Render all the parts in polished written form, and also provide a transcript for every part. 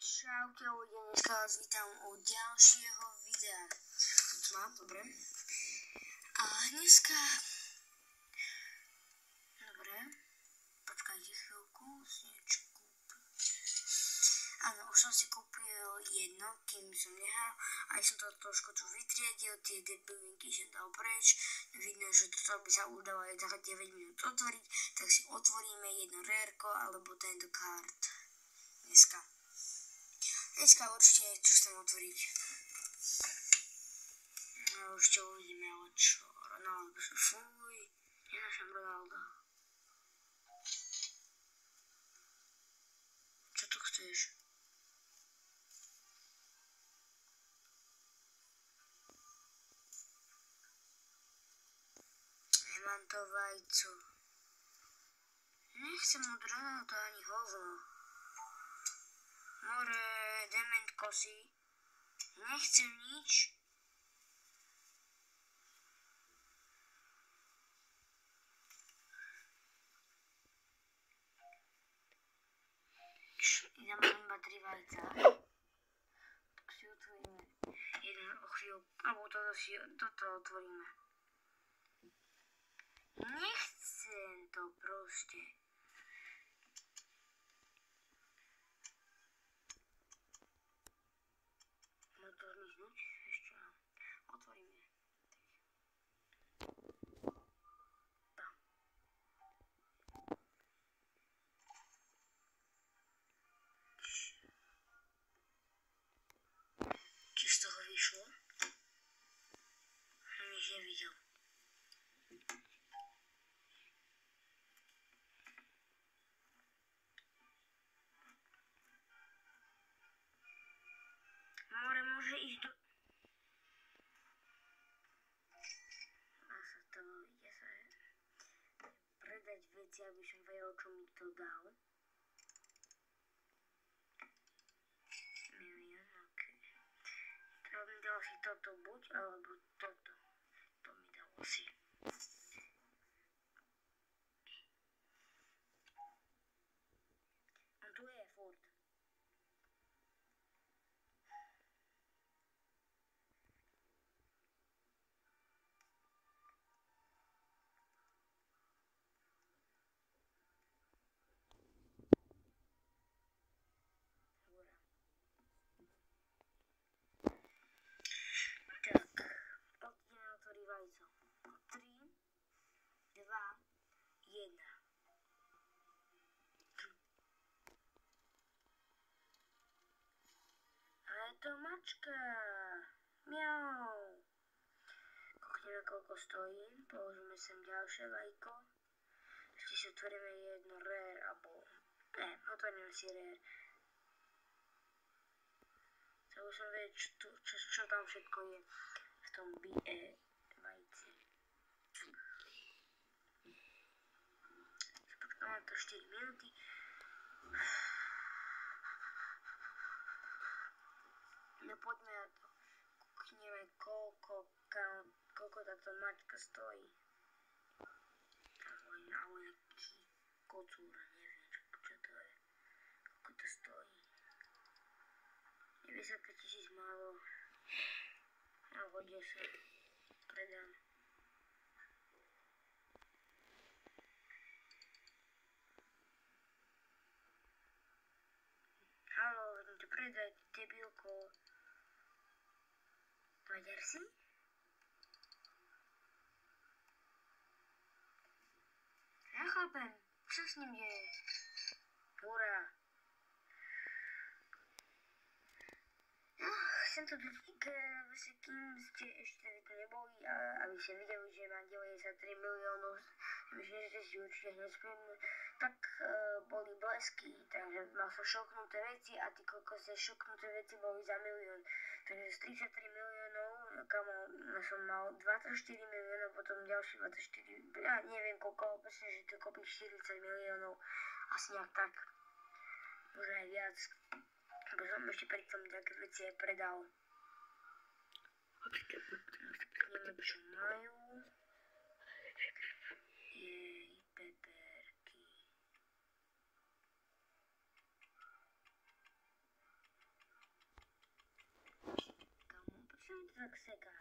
Čaute ľudia, dneska vás vítam u ďalšieho videa. Tu mám, dobre. A dneska... Dobre. Počkajte chvíľku, si niečo kúpim. Áno, už som si kúpil jedno, kým som nehal. Aj som to trošku tu vytriedil, tie debilinky som dal preč. Vidno, že toto by sa udalo aj za 9 minút otvoriť, tak si otvoríme jedno rérko alebo tento kart. Dneska určite tu chcem otvoriť. No už čo uvidíme, ale čo? Ronaldo, fuj, nenášam Ronalda. Čo tu chceš? Nemám to vajcu. Nechcem od Ronalda ani hovno. More, dement kosy. Nechcem nič. Ja mám iba 3 vajca. Tak si otvoríme jeden o chvíľu. Alebo toto otvoríme. Nechcem to proste. To zmiznúť ešte otvoríme. Tam. Čo z toho vyšlo? Som nič nevidel. More môže ísť do... Ide sa predať veci, aby som vedel, čo mi to dal. Milión, ok. To mi dal si toto buď, alebo toto. To mi dal si. On tu je furt. Vajco. 3, 2, 1. Ale je to mačka. Miau. Kúkneme, koľko stojí. Položíme sem ďalšie vajko. Ešte si otvoríme jedno rare, alebo... otvoríme si rare. Chcel som vedieť, čo tam všetko je v tom BE. Počkáme to 4 minúty. No poďme na to. Kúkneme, koľko táto mačka stojí. Alebo nejaký kocúr, neviem, čo to je. Koľko to stojí. 90 000 málo. Alebo 10. Predám. Haló, vedem to predať, debilko. Maďar si? Ja chápem, čo s ním je? Hurá. Chcem to dotknúť, kým ste ešte to neboli, aby ste videli, že mám 93 miliónov, myslím, že si určite nespremné, tak boli blesky, takže mal som šoknuté veci a ty kokose šoknuté veci boli za milión. Takže z 33 miliónov, som mal 24 miliónov, potom ďalší 24, ja neviem koľko, myslím, že to kopí 40 miliónov, asi nejak tak, možno aj viac. Lebo som ešte predtým také veci aj predal. Neviem, čo majú. Jej, peperky. tak seká.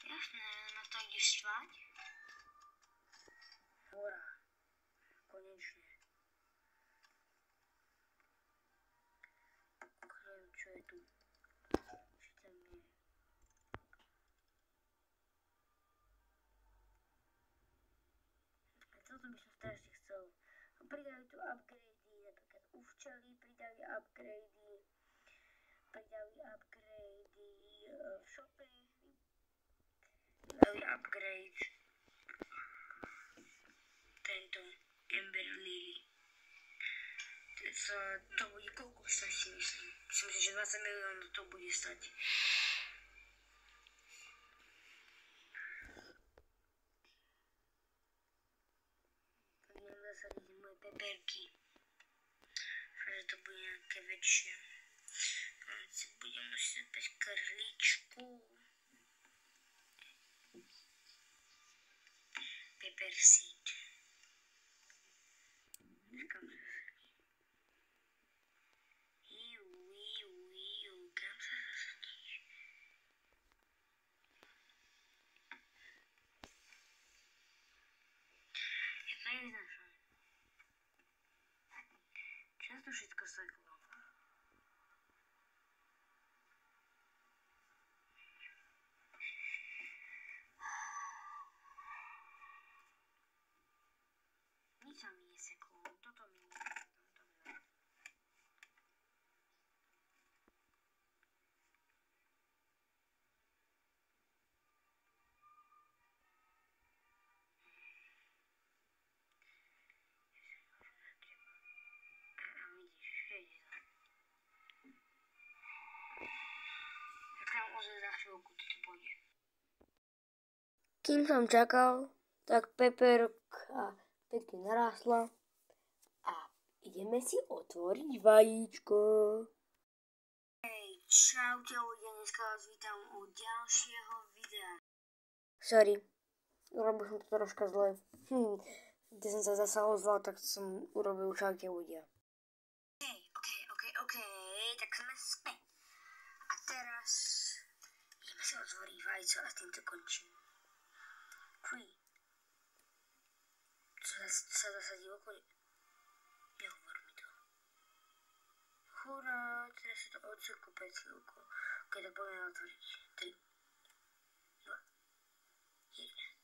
Jasné, na to ideš štvať? Hurá, konečne. Ukriem, čo je tu. Čo tam je. A toto by som strašne chcel. Pridali tu upgrady, napríklad u včely pridali upgrady. Pridali upgrady v shope. Pridali upgrade. Tento Ember Lily. To bude koľko stať, si myslím. Myslím si, že 20 miliónov to bude stať. Tak idem zasadiť moje peperky. Že to bude nejaké väčšie. Si budem musieť dať krličku. Pepper seed. Kam sa kam sa zasadíš? Ja to nevyznačujem. Čo to všetko seklo? Nič sa mi neseklo. Toto mi neseklo. Kým som čakal, tak peperka pekne narastla a ideme si otvoriť vajíčko. Hej, čaute ľudia, dneska vás vítam u ďalšieho videa. Sorry, urobil som to troška zle. Keď som sa zasa ozval, tak som urobil čaute ľudia. OK, tak sme späť. A teraz ideme si otvoriť vajco a s týmto končím. 3. Co sa zasadí okolo? Nehovor mi to. Hurá, teraz sa to odsekú pred chvíľkou. Ok, tak poďme otvoriť. 3, 2, 1.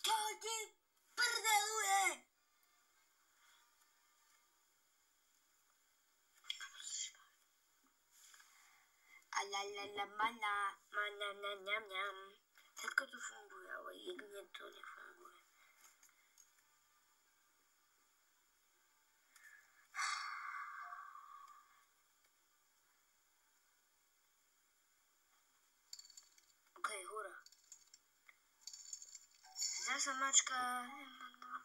To ti prdeluje! Mana. Všetko to funguje, ale jedine to nefunguje. OK, hurá. Zasa mačka.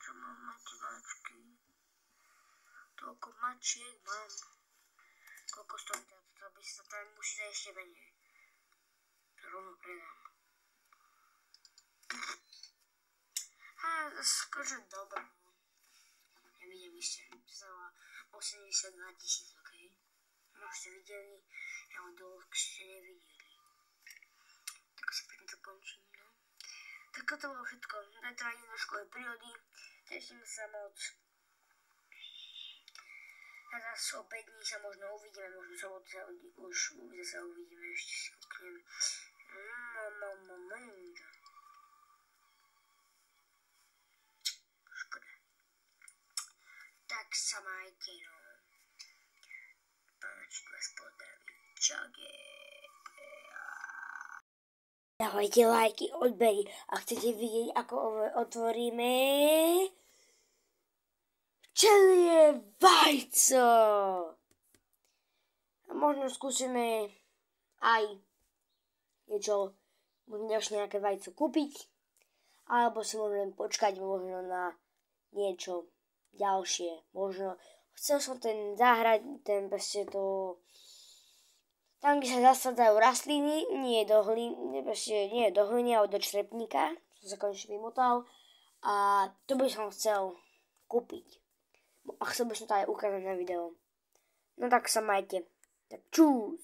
Čo mám mačky? Toľko mačiek mám. Koľko stojí to by sa tam musí dať ešte menej. To rovno predám. Skôrže dobré. Nevidím ešte. Za 82 000, ok? No ste videli, ja ho dole ste nevideli. Tak si pekne to končím, no. Tak to bolo všetko. Zajtra idem do školy prírody. Teším sa moc. Teraz o 5 dní sa možno uvidíme, možno sobotu už zase uvidíme, ešte si kúkneme. Škoda. Tak sa majte, no. Pánačku vás pozdraví. Čaute. Dávajte lajky, odbery a chcete vidieť, ako otvoríme včelie vajco. A možno skúsime aj niečo, možno nejaké vajco kúpiť, alebo si môžem počkať možno na niečo ďalšie. Možno chcel som ten zahrať, ten proste to tam, kde sa zasadzajú rastliny, nie do hliny, ale do črepníka. Som sa konečne vymotal. A to by som chcel kúpiť. A chcel by som to aj ukázať na video. No tak sa majte. Tak čus.